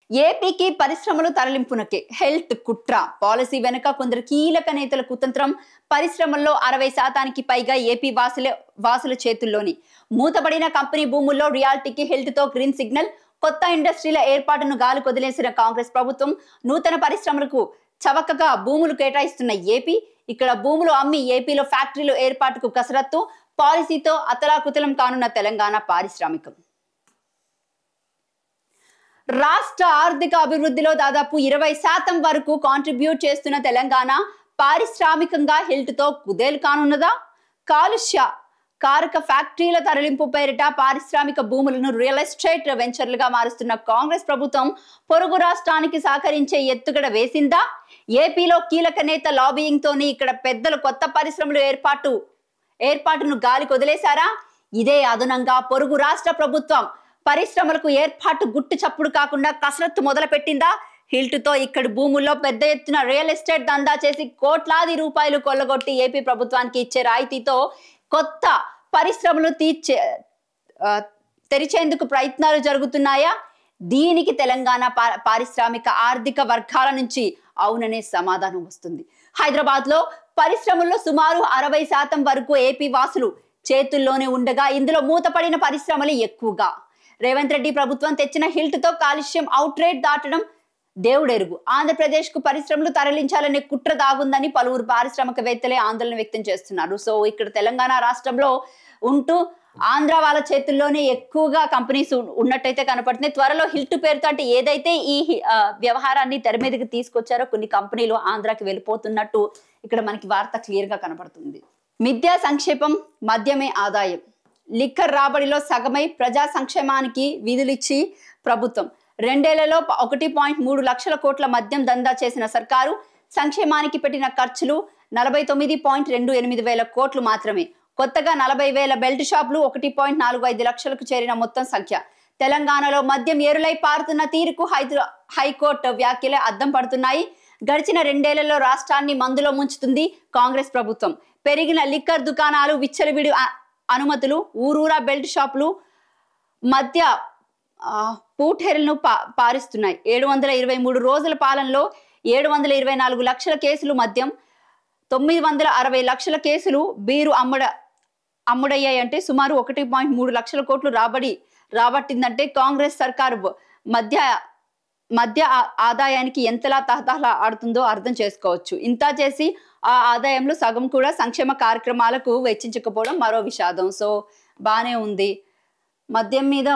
ఏపీకి పరిశ్రమలు తరలింపునకే హెల్త్ కుట్ర పాలసీ వెనుక కొందరు కీలక నేతల కుతంత్రం. పరిశ్రమల్లో 60% పైగా ఏపీ వాసుల చేతుల్లోని. మూతపడిన కంపెనీ భూముల్లో రియాలిటీకి హెల్త్ తో గ్రీన్ సిగ్నల్. కొత్త ఇండస్ట్రీల ఏర్పాటును గాలి కొదిలేసిన కాంగ్రెస్ ప్రభుత్వం నూతన పరిశ్రమలకు చవకగా భూములు కేటాయిస్తున్న ఏపీ. ఇక్కడ భూములు అమ్మి ఏపీలో ఫ్యాక్టరీలు ఏర్పాటుకు కసరత్తు. పాలసీతో అతలాకుతలం కానున్న తెలంగాణ పారిశ్రామికం. రాష్ట్ర ఆర్థిక అభివృద్ధిలో దాదాపు 20% వరకు కాంట్రిబ్యూట్ చేస్తున్న తెలంగాణ పారిశ్రామికంగా హెల్త్ తో కుదేలు కానున్నదా? కాలుష్య కారక ఫ్యాక్టరీల తరలింపు పేరిట పారిశ్రామిక భూములను రియల్ ఎస్టేట్ వెంచర్లుగా మారుస్తున్న కాంగ్రెస్ ప్రభుత్వం పొరుగు రాష్ట్రానికి సహకరించే ఎత్తుగడ వేసిందా? ఏపీలో కీలక నేత లాబియింగ్ తోని ఇక్కడ పెద్దలు కొత్త పరిశ్రమలు ఏర్పాటును గాలి కొదిలేశారా? ఇదే అదనంగా పొరుగు రాష్ట్ర ప్రభుత్వం పరిశ్రమలకు ఏర్పాటు గుట్టు చప్పుడు కాకుండా కసరత్తు మొదలు పెట్టిందా? హిల్ట్ తో ఇక్కడి భూముల్లో పెద్ద ఎత్తున రియల్ ఎస్టేట్ దందా చేసి కోట్లాది రూపాయలు కొల్లగొట్టి ఏపీ ప్రభుత్వానికి ఇచ్చే రాయితీతో కొత్త పరిశ్రమలు తెరిచేందుకు ప్రయత్నాలు జరుగుతున్నాయా? దీనికి తెలంగాణ పారిశ్రామిక ఆర్థిక వర్గాల నుంచి అవుననే సమాధానం వస్తుంది. హైదరాబాద్ లో పరిశ్రమల్లో సుమారు 60% వరకు ఏపీ వాసులు చేతుల్లోనే ఉండగా ఇందులో మూతపడిన పరిశ్రమలు ఎక్కువగా. రేవంత్ రెడ్డి ప్రభుత్వం తెచ్చిన హిల్ట్ తో కాలుష్యం అవుట్ రేట్ దాటడం దేవుడెరుగు. ఆంధ్రప్రదేశ్ కు పరిశ్రమలు తరలించాలనే కుట్ర దాగుందని పలువురు పారిశ్రామికవేత్తలే ఆందోళన వ్యక్తం చేస్తున్నారు. సో ఇక్కడ తెలంగాణ రాష్ట్రంలో ఉంటూ ఆంధ్ర వాళ్ళ చేతుల్లోనే ఎక్కువగా కంపెనీస్ ఉన్నట్టయితే కనపడుతున్నాయి. త్వరలో హిల్ట్ పేరుతో అంటే ఏదైతే ఈ వ్యవహారాన్ని తెర మీదకి తీసుకొచ్చారో కొన్ని కంపెనీలు ఆంధ్రాకి వెళ్ళిపోతున్నట్టు ఇక్కడ మనకి వార్త క్లియర్ గా కనపడుతుంది. మిథ్యా సంక్షేపం, మద్యమే ఆదాయం. లిక్కర్ రాబడిలో సగమై ప్రజా సంక్షేమానికి విధులిచ్చి ప్రభుత్వం 2 ఏళ్లలో 1.3 లక్షల కోట్ల మద్యం దందా చేసిన సర్కారు సంక్షేమానికి పెట్టిన ఖర్చులు 49.28 వేల కోట్లు మాత్రమే. కొత్తగా 40,000 బెల్ట్ షాపులు 1.45 లక్షలకు చేరిన మొత్తం సంఖ్య. తెలంగాణలో మద్యం ఏరులై పారుతున్న తీరుకు హైకోర్టు వ్యాఖ్యలే అద్దం పడుతున్నాయి. గడిచిన 2 ఏళ్లలో రాష్ట్రాన్ని మందులో ముంచుతుంది కాంగ్రెస్ ప్రభుత్వం. పెరిగిన లిక్కర్ దుకాణాలు, విచ్చలవిడి అనుమతులు, ఊరూరా బెల్ట్ షాపులు మధ్య పూటేరులను పారిస్తున్నాయి. 723 రోజుల పాలనలో 724 లక్షల కేసులు మద్యం, 960 లక్షల కేసులు బీరు అమ్ముడయ్యాయంటే సుమారు 1.3 లక్షల కోట్లు రాబట్టిందంటే కాంగ్రెస్ సర్కారు మధ్య ఆదాయానికి ఎంతలా తహతహలా ఆడుతుందో అర్థం చేసుకోవచ్చు. ఇంత చేసి ఆ ఆదాయంలో సగం కూడా సంక్షేమ కార్యక్రమాలకు వెచ్చించకపోవడం మరో విషాదం. సో బానే ఉంది, మద్యం మీద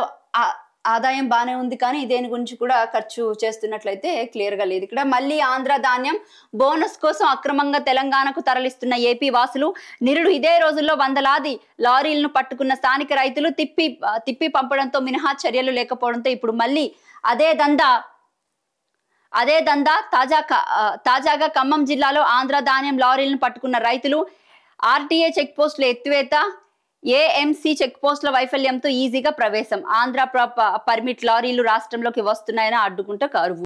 ఆదాయం బానే ఉంది, కానీ దేని గురించి కూడా ఖర్చు చేస్తున్నట్లయితే క్లియర్ గా లేదు. ఇక్కడ మళ్ళీ ఆంధ్ర ధాన్యం బోనస్ కోసం అక్రమంగా తెలంగాణకు తరలిస్తున్న ఏపీ వాసులు నిరుడు. ఇదే రోజుల్లో వందలాది లారీలను పట్టుకున్న స్థానిక రైతులు తిప్పి పంపడంతో మినహా చర్యలు లేకపోవడంతో ఇప్పుడు మళ్ళీ అదే దందా తాజాగా ఖమ్మం జిల్లాలో ఆంధ్ర ధాన్యం లారీలను పట్టుకున్న రైతులు ఆర్టీఏ చెక్ పోస్టుల ఎత్తివేత, ఏఎంసీ చెక్ పోస్టుల వైఫల్యంతో ఈజీగా ప్రవేశం. ఆంధ్ర పర్మిట్ లారీలు రాష్ట్రంలోకి వస్తున్నాయని అడ్డుకుంటూ కరువు.